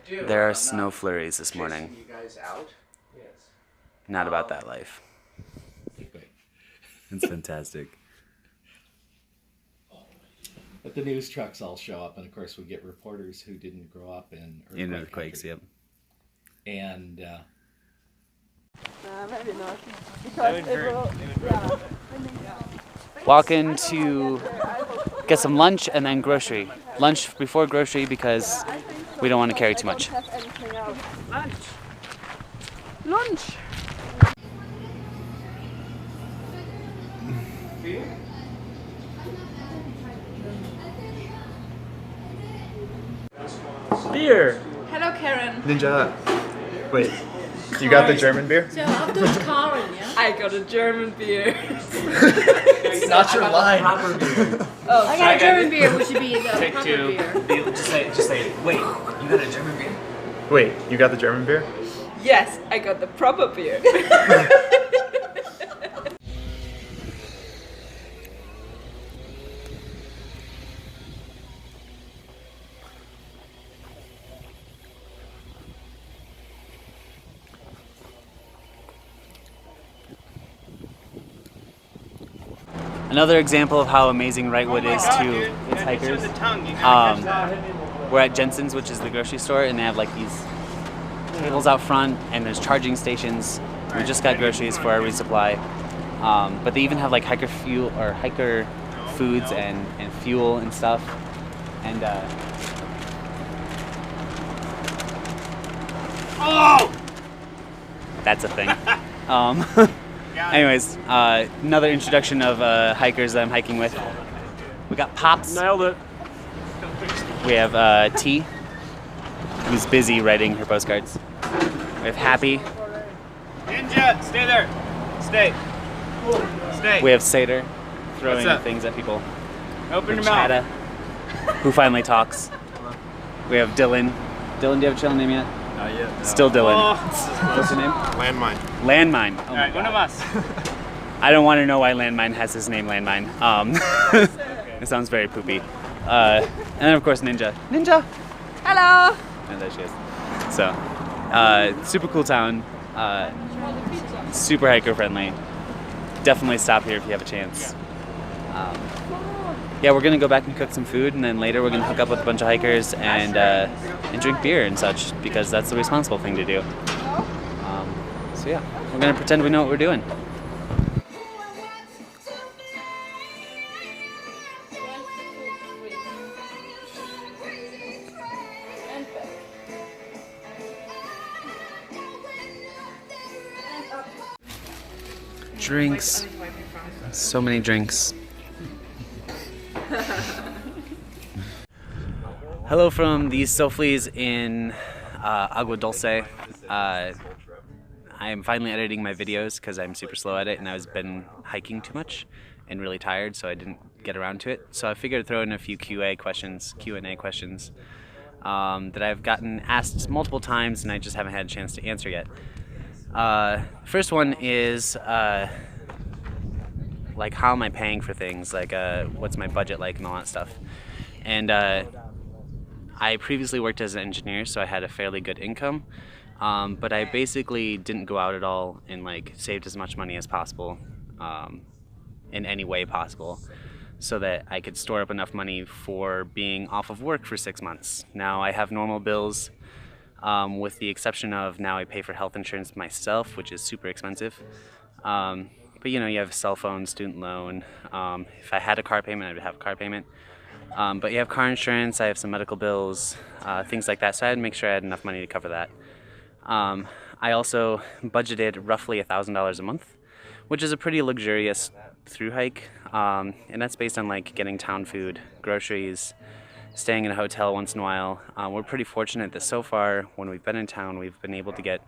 There are snow flurries this morning. Not about that life. It's fantastic. But the news trucks all show up, and of course we get reporters who didn't grow up in Earthquakes, yep. And maybe not. Because it will, yeah. Walking to get some lunch and then grocery. Lunch before grocery because we don't want to carry too much. Lunch. Lunch. Beer! Hello, Karen. Ninja. Wait, you got the German beer? So after Karen, yeah? I got a German beer. It's not your line. Oh, I got a German beer, which should be the Take proper two. beer. Just say, wait, you got a German beer? Wait, you got the German beer? Yes, I got the proper beer. Another example of how amazing Wrightwood is to its hikers. We're at Jensen's, which is the grocery store, and they have like these tables out front, and there's charging stations. We just got groceries for our resupply, but they even have like hiker fuel or hiker foods and fuel and stuff. And that's a thing. Anyways, another introduction of hikers that I'm hiking with. We got Pops. Nailed it. We have T, who's busy writing her postcards. We have Happy. Ninja, stay there. Stay. Stay. We have Seder, throwing things at people. Open your Chata, mouth. who finally talks. We have Dylan. Dylan, do you have a channel name yet? Not yet. No. Still Dylan. Oh. What's your name? Landmine. Landmine. Oh All my right, one of God. us. I don't want to know why Landmine has his name Landmine. It sounds very poopy. And then of course Ninja. Ninja! Hello. And there she is. So, super cool town. Super hiker friendly. Definitely stop here if you have a chance. Yeah, we're gonna go back and cook some food, and then later we're gonna hook up with a bunch of hikers and drink beer and such, because that's the responsible thing to do. So yeah, we're gonna pretend we know what we're doing. Drinks. So many drinks. Hello from the Soflies in Agua Dulce. I am finally editing my videos because I'm super slow at it, and I've been hiking too much and really tired, so I didn't get around to it. So I figured I'd throw in a few Q&A questions that I've gotten asked multiple times and I just haven't had a chance to answer yet. First one is like, how am I paying for things? Like, what's my budget like and all that stuff. And I previously worked as an engineer, so I had a fairly good income, but I basically didn't go out at all and like saved as much money as possible in any way possible, so that I could store up enough money for being off of work for 6 months. Now I have normal bills, with the exception of now I pay for health insurance myself, which is super expensive. But you know, you have a cell phone, student loan. If I had a car payment, I would have a car payment. But you have car insurance, I have some medical bills, things like that. So I had to make sure I had enough money to cover that. I also budgeted roughly $1,000 a month, which is a pretty luxurious through hike. And that's based on like getting town food, groceries, staying in a hotel once in a while. We're pretty fortunate that so far, when we've been in town, we've been able to get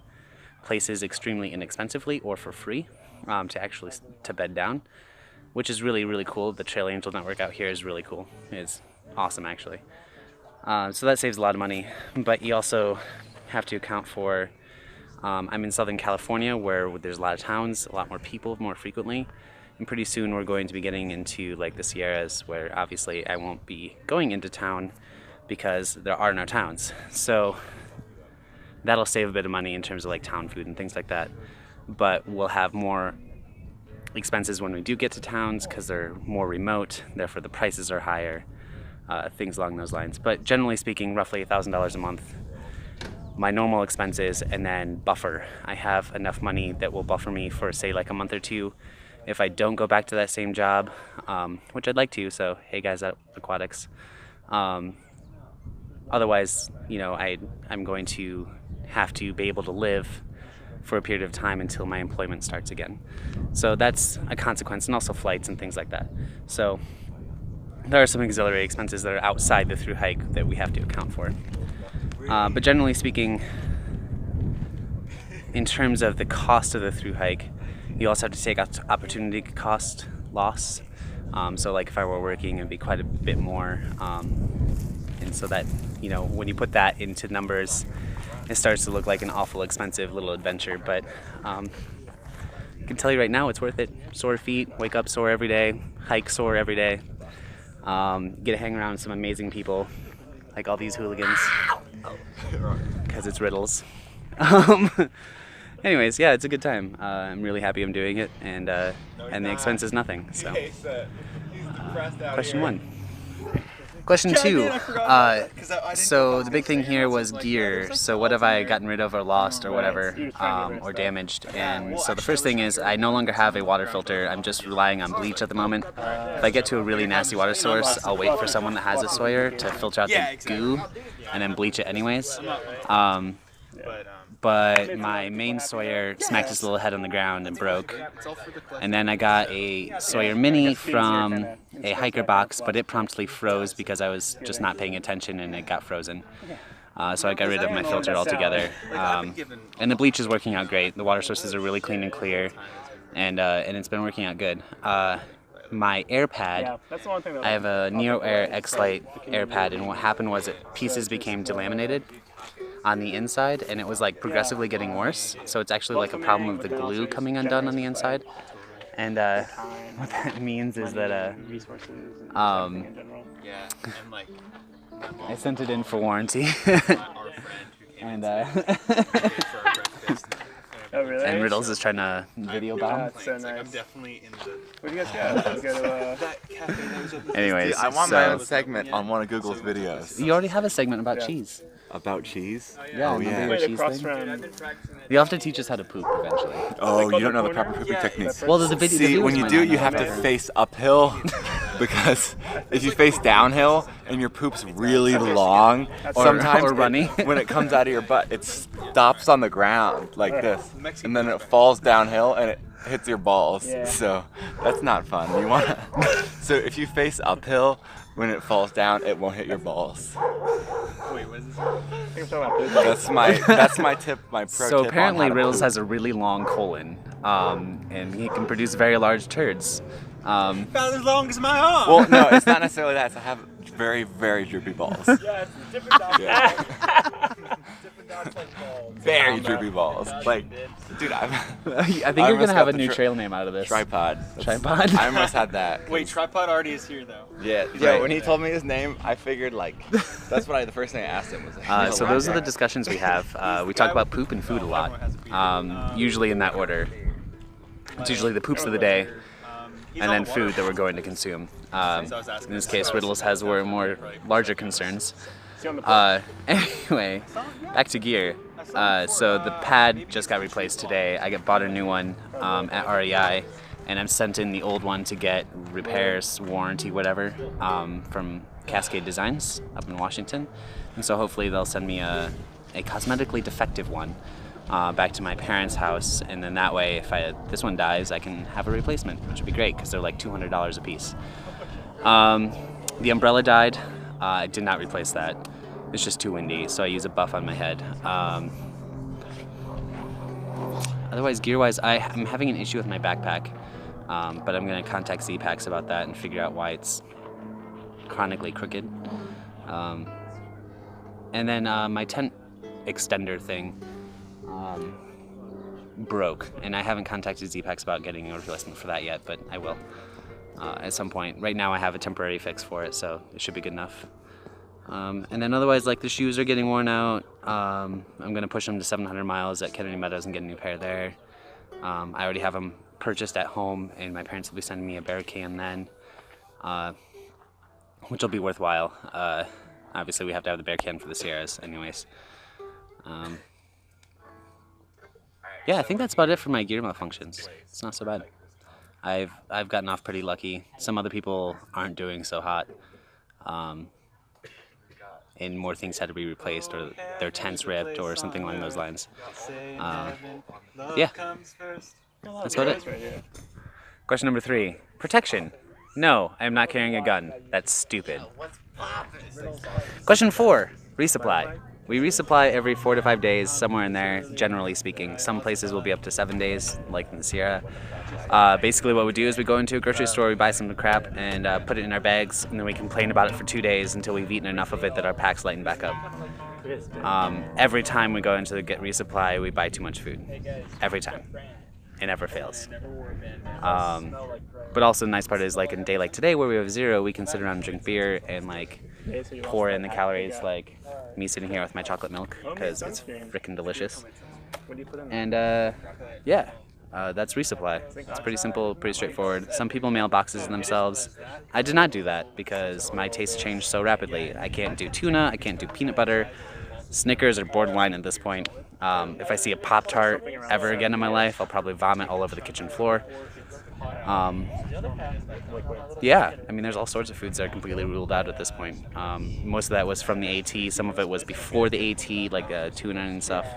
places extremely inexpensively or for free to bed down, which is really, really cool. The Trail Angel network out here is really cool. It's awesome, actually. So that saves a lot of money, but you also have to account for, I'm in Southern California, where there's a lot of towns, a lot more people more frequently, and pretty soon we're going to be getting into like the Sierras, where obviously I won't be going into town because there are no towns. So That'll save a bit of money in terms of like town food and things like that. But we'll have more expenses when we do get to towns because they're more remote, therefore the prices are higher, things along those lines. But generally speaking, roughly $1,000 a month. My normal expenses, and then buffer. I have enough money that will buffer me for say like a month or two if I don't go back to that same job, which I'd like to, so hey guys at Aquatics. Otherwise, you know, I'm going to have to be able to live for a period of time until my employment starts again. So that's a consequence, and also flights and things like that. So there are some auxiliary expenses that are outside the through hike that we have to account for. But generally speaking, in terms of the cost of the through hike, you also have to take out opportunity cost loss. So like if I were working, it'd be quite a bit more. And so that, you know, when you put that into numbers, it starts to look like an awful expensive little adventure. But I can tell you right now, it's worth it. Sore feet, wake up sore every day, hike sore every day. Get to hang around some amazing people, like all these hooligans, because it's riddles. Anyways, yeah, it's a good time. I'm really happy I'm doing it, and the expense is nothing. So, question 1. Question 2. So the big thing here was gear. So what have I gotten rid of or lost or whatever, or damaged? And so the first thing is I no longer have a water filter. I'm just relying on bleach at the moment. If I get to a really nasty water source, I'll wait for someone that has a Sawyer to filter out the goo and then bleach it anyways. But my main Sawyer smacked his little head on the ground and broke. And then I got a Sawyer Mini from a hiker box, but it promptly froze because I was just not paying attention and it got frozen. So I got rid of my filter altogether. And the bleach is working out great. The water sources are really clean and clear, and it's been working out good. My air pad, I have a Neo Air X-Lite air pad, and what happened was pieces became delaminated on the inside, and it was like progressively getting worse. So it's actually like a problem of the glue coming undone on the inside. And what that means is that I sent it in for warranty. And Oh, really? And Riddles is trying to video bomb. That's so nice. I'm definitely in the... Where do you guys go? Let's go to, Anyways, Dude, I want my own segment on one of Google's videos. You already have a segment about cheese. About cheese? Yeah, oh, yeah. Wait, cheese across from... You'll have to teach us how to poop eventually. Oh, you don't know the proper pooping techniques. Well, there's a video. See, when you do, you have to face uphill, because if you face downhill and your poop's really long, sometimes or runny, when it comes out of your butt, it stops on the ground like this, and then it falls downhill and it hits your balls. Yeah. So that's not fun. You want so if you face uphill, when it falls down, it won't hit your balls. Wait, what is this? I think I'm talking about That's my tip. My pro tip. So apparently, Riddles has a really long colon, and he can produce very large turds. about as long as my arm. Well, no, it's not necessarily that. It's I have very, very droopy balls. Yeah, it's a different dog. Different dogs like balls. Very droopy balls. Like, dude, I think you're gonna have a new trail name out of this. Tripod. Tripod? I almost had that. Wait, Tripod already is here though. Yeah, Right. when he told me his name, I figured like, that's what the first thing I asked him was like. So those are the discussions we have. We talk about poop and food a lot, usually in that order. It's usually the poops of the day, and then food that we're going to consume. In this case, Riddles has more larger concerns. Anyway, back to gear. So the pad just got replaced today. I bought a new one at REI, and I'm sent in the old one to get repairs, warranty, whatever, from Cascade Designs up in Washington. And so hopefully they'll send me a cosmetically defective one back to my parents' house, and then that way, if this one dies, I can have a replacement, which would be great because they're like $200 a piece. The umbrella died. I did not replace that. It's just too windy, so I use a buff on my head. Otherwise, gear-wise, I'm having an issue with my backpack, but I'm going to contact Z-Packs about that and figure out why it's chronically crooked. And then my tent extender thing broke, and I haven't contacted Z-Packs about getting a replacement for that yet, but I will at some point. Right now I have a temporary fix for it, so it should be good enough. And then otherwise, like, the shoes are getting worn out. I'm gonna push them to 700 miles at Kennedy Meadows and get a new pair there. I already have them purchased at home, and my parents will be sending me a bear can then, which will be worthwhile. Obviously, we have to have the bear can for the Sierras anyways. Yeah, I think that's about it for my gear malfunctions. It's not so bad. I've gotten off pretty lucky. Some other people aren't doing so hot. And more things had to be replaced, or their tents ripped, or something along those lines. Yeah, that's about it. Question number 3. Protection. No, I am not carrying a gun. That's stupid. Question 4. Resupply. We resupply every 4 to 5 days, somewhere in there, generally speaking. Some places will be up to 7 days, like in the Sierra. Basically what we do is we go into a grocery store, we buy some crap, and put it in our bags, and then we complain about it for 2 days until we've eaten enough of it that our packs lighten back up. Every time we go into the get resupply, we buy too much food. Every time. It never fails. But also the nice part is, like, in a day like today where we have 0, we can sit around and drink beer and, like, pour in the calories, like me sitting here with my chocolate milk, because it's freaking delicious. And yeah, that's resupply. It's pretty simple, pretty straightforward. Some people mail boxes themselves. I did not do that because my tastes changed so rapidly. I can't do tuna, I can't do peanut butter. Snickers are borderline at this point. If I see a Pop-Tart ever again in my life, I'll probably vomit all over the kitchen floor. Yeah, I mean, there's all sorts of foods that are completely ruled out at this point. Most of that was from the AT. Some of it was before the AT, like tuna and stuff.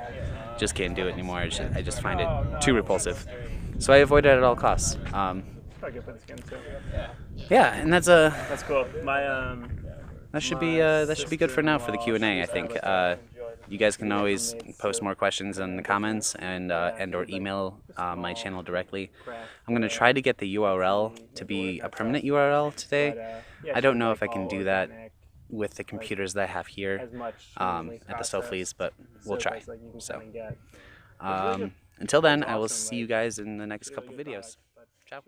Just can't do it anymore. I just find it too repulsive. So I avoid it at all costs. Yeah, and that's cool. that should be good for now for the Q&A, I think. You guys can always post more questions in the comments and or email my channel directly. I'm going to try to get the URL to be a permanent URL today. I don't know if I can do that with the computers that I have here at the Sofleys, but we'll try. So until then, I will see you guys in the next couple videos. Ciao.